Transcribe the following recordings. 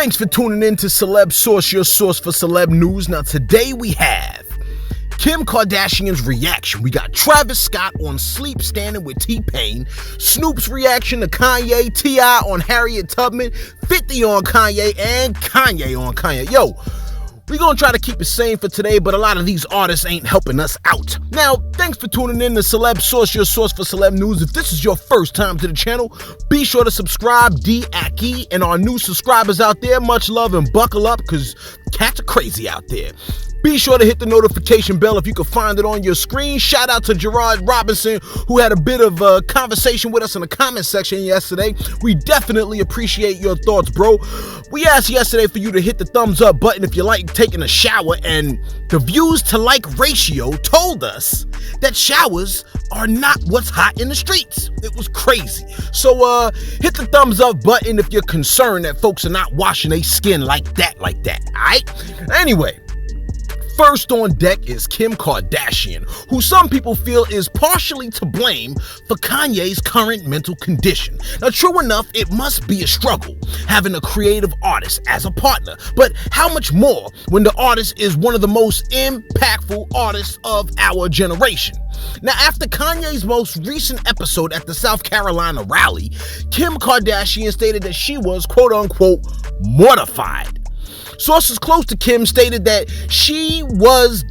Thanks for tuning in to Celeb Source, your source for celeb news. Now today we have Kim Kardashian's reaction. We got Travis Scott on Sleep Standing with T-Pain, Snoop's reaction to Kanye, T.I. on Harriet Tubman, 50 on Kanye, and Kanye on Kanye. Yo, we're going to try to keep it sane for today, but a lot of these artists ain't helping us out. Now, thanks for tuning in to Celeb Source, your source for celeb news. If this is your first time to the channel, be sure to subscribe, D-Aki, and our new subscribers out there, much love and buckle up, because cats are crazy out there. Be sure to hit the notification bell if you can find it on your screen. Shout out to Gerard Robinson, who had a bit of a conversation with us in the comment section yesterday. We definitely appreciate your thoughts, bro. We asked yesterday for you to hit the thumbs up button if you like taking a shower, and the views to like ratio told us that showers are not what's hot in the streets. It was crazy. So hit the thumbs up button if you're concerned that folks are not washing their skin like that, all right? Anyway, first on deck is Kim Kardashian, who some people feel is partially to blame for Kanye's current mental condition. Now, true enough, it must be a struggle having a creative artist as a partner, but how much more when the artist is one of the most impactful artists of our generation? Now, after Kanye's most recent episode at the South Carolina rally, Kim Kardashian stated that she was, quote-unquote, mortified. Sources close to Kim stated that she has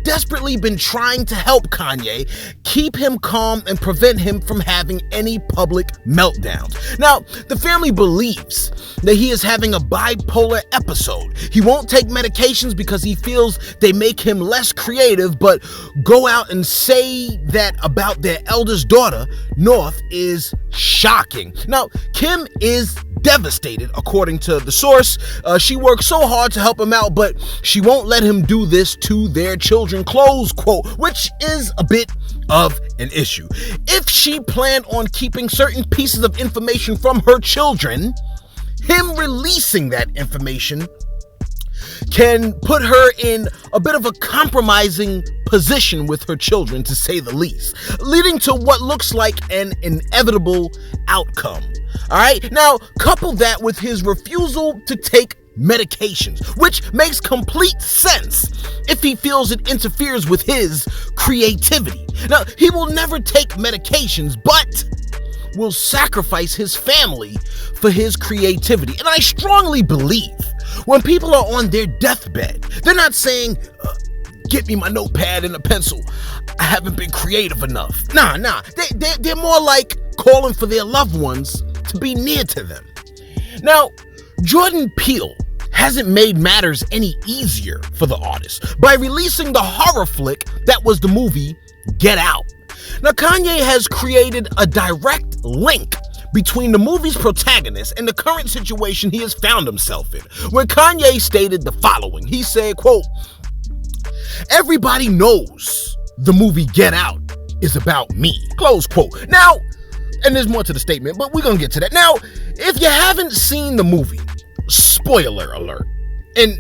desperately been trying to help Kanye keep him calm and prevent him from having any public meltdowns. Now, the family believes that he is having a bipolar episode. He won't take medications because he feels they make him less creative, but go out and say that about their eldest daughter, North, is shocking. Now, Kim is devastated, according to the source. She worked so hard to help him out, but she won't let him do this to their children, close quote, which is a bit of an issue. If she planned on keeping certain pieces of information from her children, him releasing that information can put her in a bit of a compromising position with her children, to say the least, leading to what looks like an inevitable outcome. All right, now couple that with his refusal to take medications, which makes complete sense if he feels it interferes with his creativity. Now, he will never take medications, but will sacrifice his family for his creativity. And I strongly believe when people are on their deathbed, they're not saying, get me my notepad and a pencil, I haven't been creative enough. Nah, they're more like calling for their loved ones to be near to them. Now, Jordan Peele hasn't made matters any easier for the artist by releasing the horror flick that was the movie Get Out. Now, Kanye has created a direct link between the movie's protagonist and the current situation he has found himself in, where Kanye stated the following. He said, quote, "Everybody knows the movie Get Out is about me," close quote. Now, and there's more to the statement, but we're gonna get to that. Now, if you haven't seen the movie, spoiler alert, and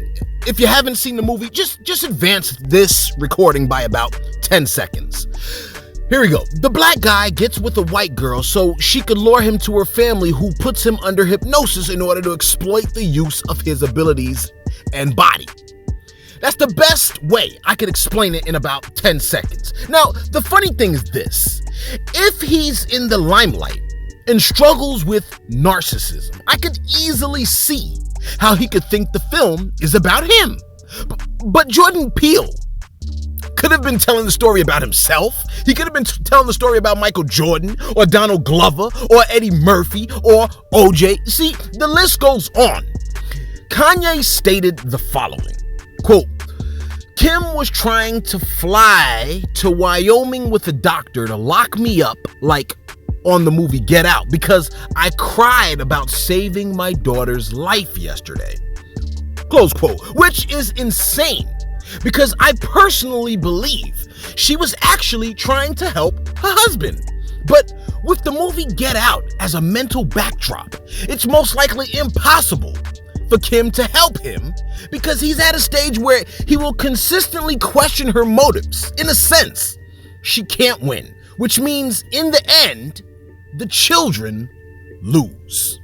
if you haven't seen the movie, just advance this recording by about 10 seconds. Here we go. The black guy gets with a white girl so she could lure him to her family, who puts him under hypnosis in order to exploit the use of his abilities and body. That's the best way I could explain it in about 10 seconds. Now, the funny thing is this. If he's in the limelight and struggles with narcissism, I could easily see how he could think the film is about him. But Jordan Peele could have been telling the story about himself. He could have been telling the story about Michael Jordan or Donald Glover or Eddie Murphy or OJ. See, the list goes on. Kanye stated the following, quote, "Kim was trying to fly to Wyoming with a doctor to lock me up like on the movie Get Out because I cried about saving my daughter's life yesterday," close quote, which is insane because I personally believe she was actually trying to help her husband. But with the movie Get Out as a mental backdrop, it's most likely impossible for Kim to help him because he's at a stage where he will consistently question her motives. In a sense, she can't win, which means in the end, the children lose.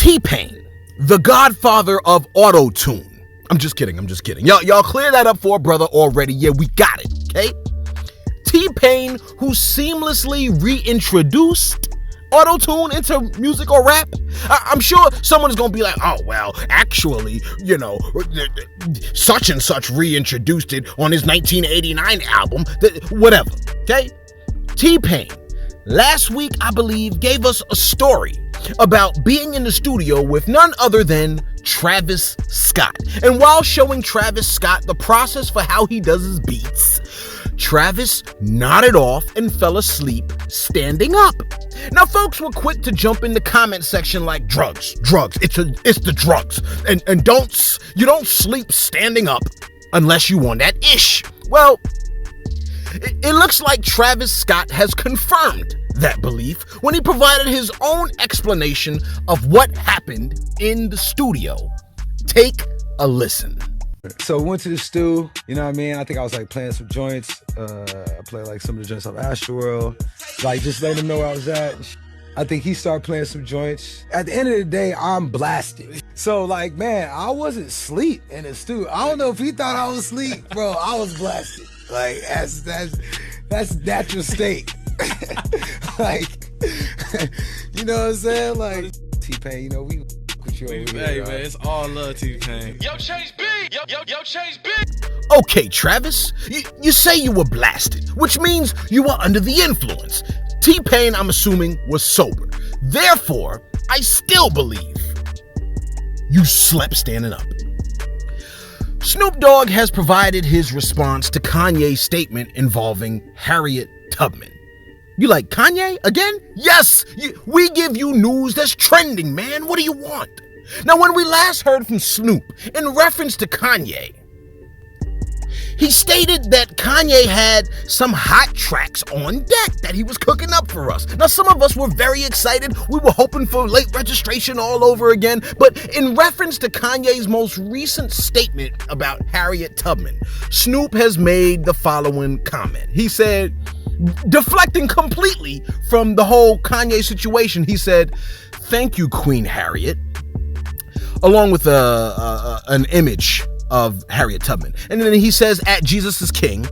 T-Pain, the godfather of auto-tune. I'm just kidding. Y'all clear that up for a brother already. Yeah, we got it, okay? T-Pain, who seamlessly reintroduced auto-tune into music or rap. I'm sure someone is going to be like, oh, well, actually, such and such reintroduced it on his 1989 album. Whatever, okay? T-Pain, last week, I believe, gave us a story about being in the studio with none other than Travis Scott. And while showing Travis Scott the process for how he does his beats, Travis nodded off and fell asleep standing up. Now, folks were quick to jump in the comment section like, drugs, it's the drugs. And you don't sleep standing up unless you want that ish. Well, it looks like Travis Scott has confirmed that belief when he provided his own explanation of what happened in the studio. Take a listen. So we went to the stew, you know what I mean? I think I was like playing some joints. I played like some of the joints off Astroworld, like just letting him know where I was at. I think he started playing some joints. At the end of the day, I'm blasted. So like, man, I wasn't asleep in the stew. I don't know if he thought I was asleep, bro. I was blasted. Like that's natural state. Like, you know what I'm saying? Like T-Pain, we with you over here. Hey man, it's all love, T-Pain. Yo, change B. Yo, change B. Okay, Travis, you say you were blasted, which means you were under the influence. T-Pain, I'm assuming, was sober. Therefore, I still believe you slept standing up. Snoop Dogg has provided his response to Kanye's statement involving Harriet Tubman. You like Kanye again? Yes, we give you news that's trending, man. What do you want? Now, when we last heard from Snoop in reference to Kanye, he stated that Kanye had some hot tracks on deck that he was cooking up for us. Now, some of us were very excited. We were hoping for late registration all over again. But in reference to Kanye's most recent statement about Harriet Tubman, Snoop has made the following comment. He said, deflecting completely from the whole Kanye situation, he said, "Thank you, Queen Harriet," along with an image of Harriet Tubman. And then he says, "At Jesus is King,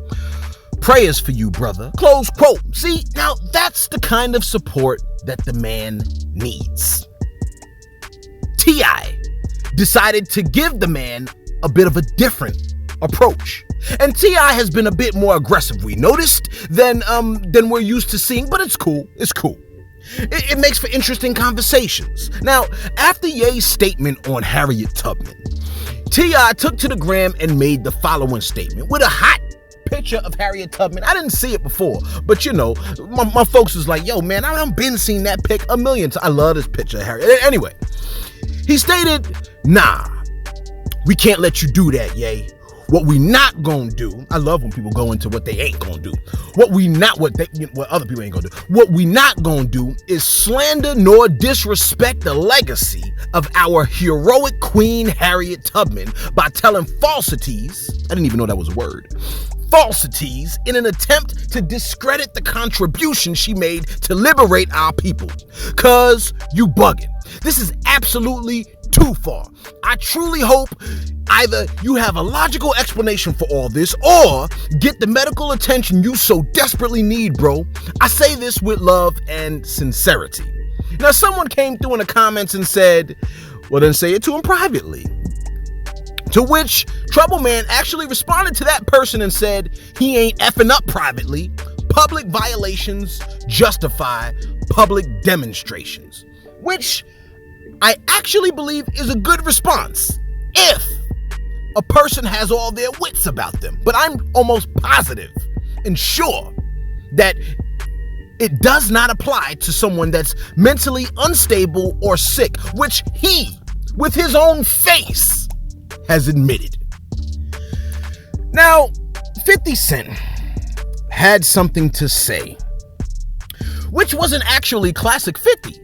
prayers for you, brother." Close quote. See, now that's the kind of support that the man needs. T.I. decided to give the man a bit of a different approach. And T.I. has been a bit more aggressive, we noticed, than we're used to seeing, but it's cool. It's cool. It makes for interesting conversations. Now, after Ye's statement on Harriet Tubman, T.I. took to the gram and made the following statement with a hot picture of Harriet Tubman. I didn't see it before, but my folks was like, yo, man, I've been seeing that pic a million times. I love this picture of Harriet. Anyway, he stated, "Nah, we can't let you do that, Ye. What we not gonna do," I love when people go into what they ain't gonna do. What other people ain't gonna do. What we not gonna do is slander nor disrespect the legacy of our heroic Queen Harriet Tubman by telling falsities. I didn't even know that was a word. Falsities in an attempt to discredit the contribution she made to liberate our people. Cause you bugging. This is absolutely too far. I truly hope either you have a logical explanation for all this or get the medical attention you so desperately need, bro. I say this with love and sincerity. Now, someone came through in the comments and said, well, then say it to him privately. To which Trouble Man actually responded to that person and said, he ain't effing up privately. Public violations justify public demonstrations. Which I actually believe is a good response if a person has all their wits about them. But I'm almost positive and sure that it does not apply to someone that's mentally unstable or sick, which he, with his own face, has admitted. Now, 50 Cent had something to say, which wasn't actually classic 50.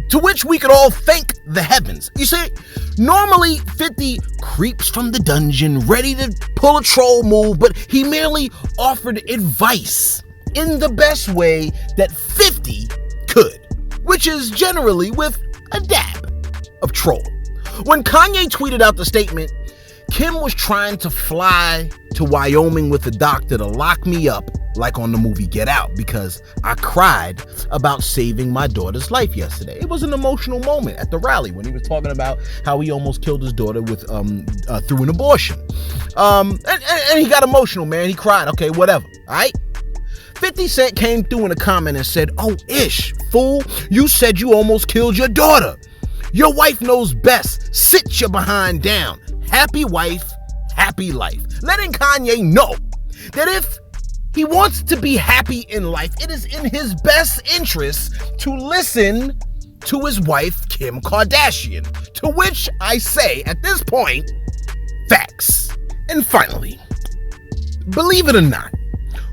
To which we could all thank the heavens. You see, normally 50 creeps from the dungeon ready to pull a troll move, but he merely offered advice in the best way that 50 could, which is generally with a dab of troll. When Kanye tweeted out the statement, Kim was trying to fly to Wyoming with the doctor to lock me up like on the movie Get Out because I cried about saving my daughter's life yesterday. It was an emotional moment at the rally when he was talking about how he almost killed his daughter with through an abortion. And he got emotional, man. He cried. Okay, whatever. All right. 50 Cent came through in a comment and said, "Oh, ish, fool, you said you almost killed your daughter. Your wife knows best. Sit your behind down. Happy wife, happy life." Letting Kanye know that if he wants to be happy in life, it is in his best interest to listen to his wife, Kim Kardashian. To which I say, at this point, facts. And finally, believe it or not,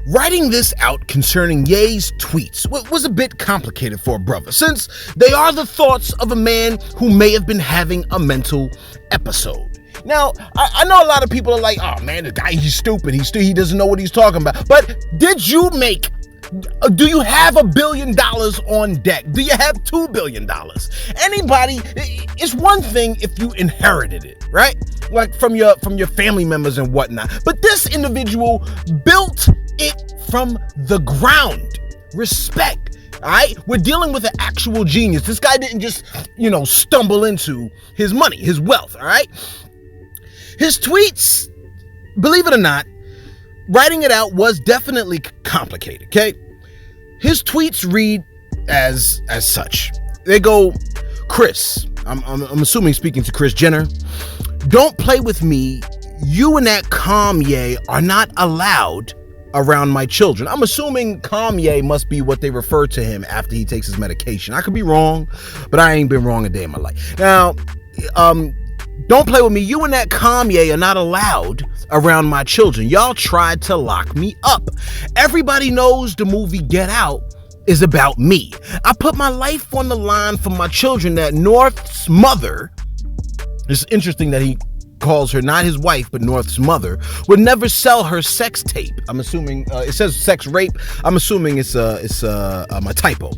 writing this out concerning Ye's tweets was a bit complicated for a brother, since they are the thoughts of a man who may have been having a mental episode. Now, I know a lot of people are like, "Oh man, the guy, he's stupid. He doesn't know what he's talking about." But do you have $1 billion on deck? Do you have $2 billion? Anybody, it's one thing if you inherited it, right? Like from your family members and whatnot. But this individual built it from the ground. Respect. All right, we're dealing with an actual genius. This guy didn't just, stumble into his money, his wealth. All right. His tweets, believe it or not, writing it out was definitely complicated, okay? His tweets read as such. They go, "Chris," I'm assuming speaking to Kris Jenner, "don't play with me. You and that Kanye are not allowed around my children." I'm assuming Kanye must be what they refer to him after he takes his medication. I could be wrong, but I ain't been wrong a day in my life. Now, "Don't play with me. You and that Kanye are not allowed around my children. Y'all tried to lock me up. Everybody knows the movie Get Out is about me. I put my life on the line for my children that North's mother," it's interesting that he calls her not his wife, but North's mother, "would never sell her sex tape." I'm assuming, it says sex rape. I'm assuming it's my typo.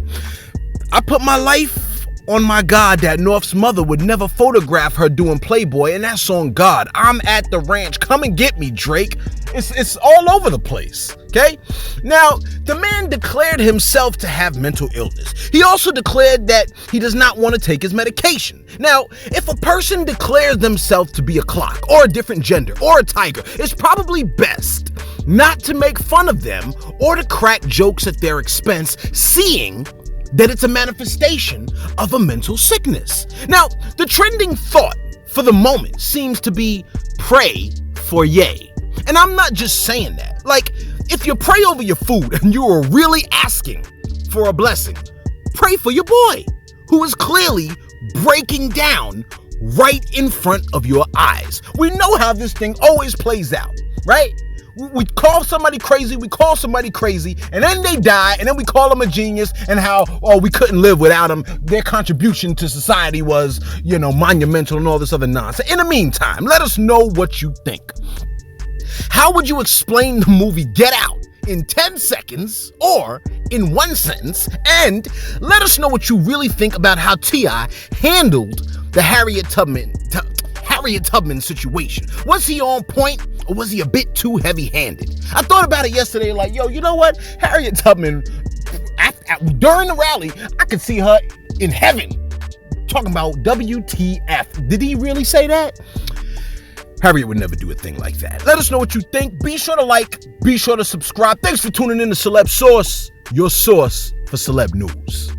"I put my life on my God that North's mother would never photograph her doing Playboy, and that's on God. I'm at the ranch. Come and get me, Drake." It's all over the place, okay? Now, the man declared himself to have mental illness. He also declared that he does not want to take his medication. Now, if a person declares themselves to be a clock, or a different gender, or a tiger, it's probably best not to make fun of them or to crack jokes at their expense, seeing that it's a manifestation of a mental sickness. Now, the trending thought for the moment seems to be pray for Ye. And I'm not just saying that. Like, if you pray over your food and you are really asking for a blessing, pray for your boy, who is clearly breaking down right in front of your eyes. We know how this thing always plays out, right? We call somebody crazy, and then they die, and then we call them a genius, and how, we couldn't live without them. Their contribution to society was, monumental and all this other nonsense. In the meantime, let us know what you think. How would you explain the movie Get Out in 10 seconds or in one sentence? And let us know what you really think about how T.I. handled the Harriet Tubman situation. Was he on point, or was he a bit too heavy-handed? I thought about it yesterday, like, you know what? Harriet Tubman, during the rally, I could see her in heaven talking about WTF. Did he really say that? Harriet would never do a thing like that. Let us know what you think. Be sure to like, be sure to subscribe. Thanks for tuning in to Celeb Source, your source for celeb news.